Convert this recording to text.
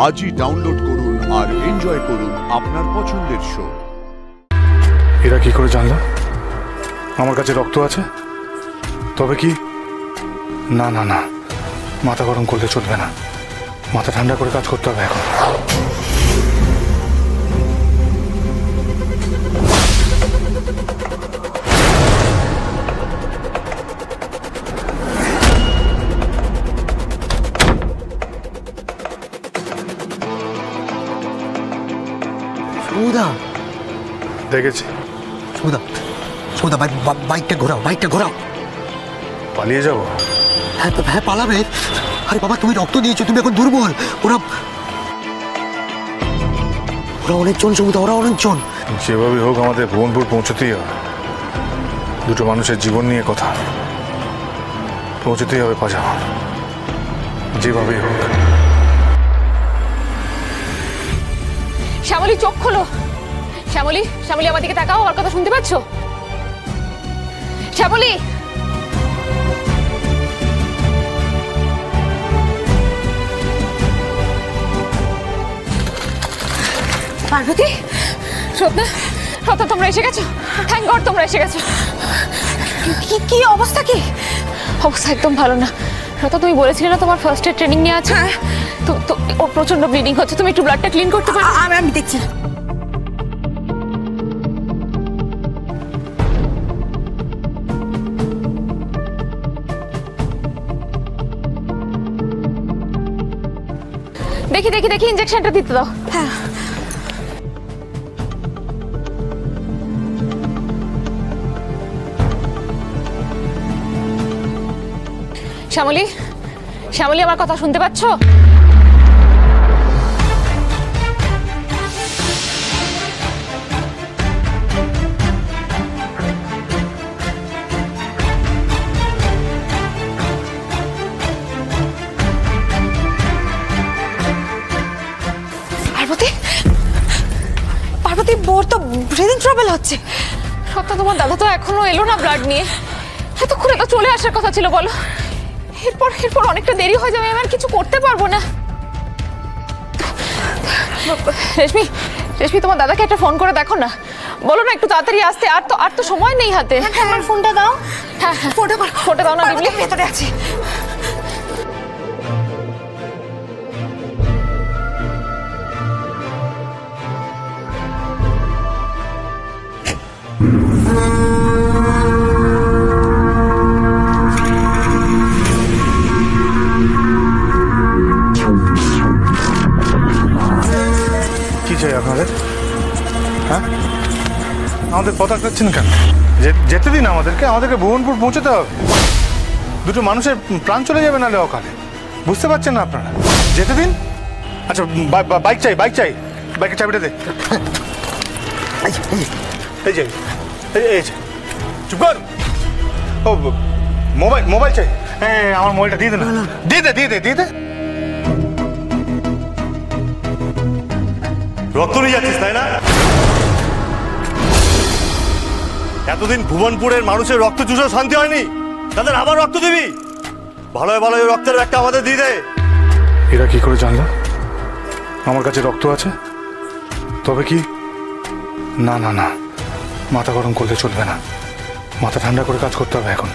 আজই ডাউনলোড করুন আর এনজয় করুন আপনার পছন্দের শো। এরা কি করে জানলো আমার কাছে রক্ত আছে? তবে কি না না না, মাথা গরম করলে চলবে না, মাথা ঠান্ডা করে কাজ করতে হবে এখন। দেখেছি বাইকটা ঘোরাও। পালিয়ে যাবো? হ্যাঁ পালাবে। আরে বাবা, তুমি রক্ত দিয়েছো, তুমি এখন দুর্বল। ওরা অনেকজন সমুদা, ওরা অনেকজন। যেভাবে হোক আমাদের ভুবনপুর পৌঁছতেই হবে। দুটো মানুষের জীবন নিয়ে কথা, পৌঁছতেই হবে পাজামা, যেভাবেই হোক। শ্যামলী, চোখ খোলো। শ্যামলী, আমার দিকে তাকাও, আমার কথা শুনতে পাচ্ছ? শ্যামলী, পার্বতী, শ্রদ্ধা, তোমরা এসে গেছো। থ্যাংক গড তোমরা এসে গেছো। কি অবস্থা? কি অবস্থা? একদম ভালো না। শ্রদ্ধা, তুমি বলেছিলে না তোমার ফার্স্ট এড ট্রেনিং নিয়ে আছে? তো ওর প্রচন্ড ব্লিডিং হচ্ছে, তুমি একটু ব্লাডটা ক্লিন করতে পারো? আমি দেখছি। দেখি ইনজেকশনটা দিতে দাও। হ্যাঁ। শ্যামলী, আমার কথা শুনতে পাচ্ছ? পার্বতী, বোর তো ব্রিদিং ট্রাবল হচ্ছে। সত্য, তোমার দাদা তো এখনো এলো না ব্লাড নিয়ে। এতক্ষণে তো চলে আসার কথা ছিল। বলো, এরপর অনেকটা দেরি হয়ে যাবে, আমি আর কিছু করতে পারবো না। রেশমি, তোমার দাদাকে একটা ফোন করে দেখো না, বলো না একটু তাড়াতাড়ি আসতে। আর তো সময় নেই হাতে। আমার ফোনটা দাও। হ্যাঁ, ফোনটা দাও না দিবলি। ভেতরে আছি। কি চাই আপনাদের? হ্যাঁ, আমাদের পথ আটকাচ্ছেন কেন? যেতে দিন আমাদেরকে ভুবনপুর পৌঁছতে হবে। দুটো মানুষের প্রাণ চলে যাবে নাহলে অকালে। বুঝতে পারছেন না আপনারা? যেতে দিন। আচ্ছা, বাইক চাই। বাইকের চাবিটা দে। এই চুপ কর। ও মোবাইল চাই। হ্যাঁ, আমার মোবাইলটা দিয়ে দে না। দিয়ে দে। রক্ত নিয়ে যাচ্ছিস তাই না? এতদিন ভুবনপুরের মানুষের রক্ত চুষে শান্তি হয়নি, তাদের আবার রক্ত দিবি? ভালো রক্তের একটা আমাদের দিয়ে দে। এরা কি করে জানলো আমার কাছে রক্ত আছে? তবে কি না না না, মাথা গরম করলে চলবে না, মাথা ঠান্ডা করে কাজ করতে হবে এখন।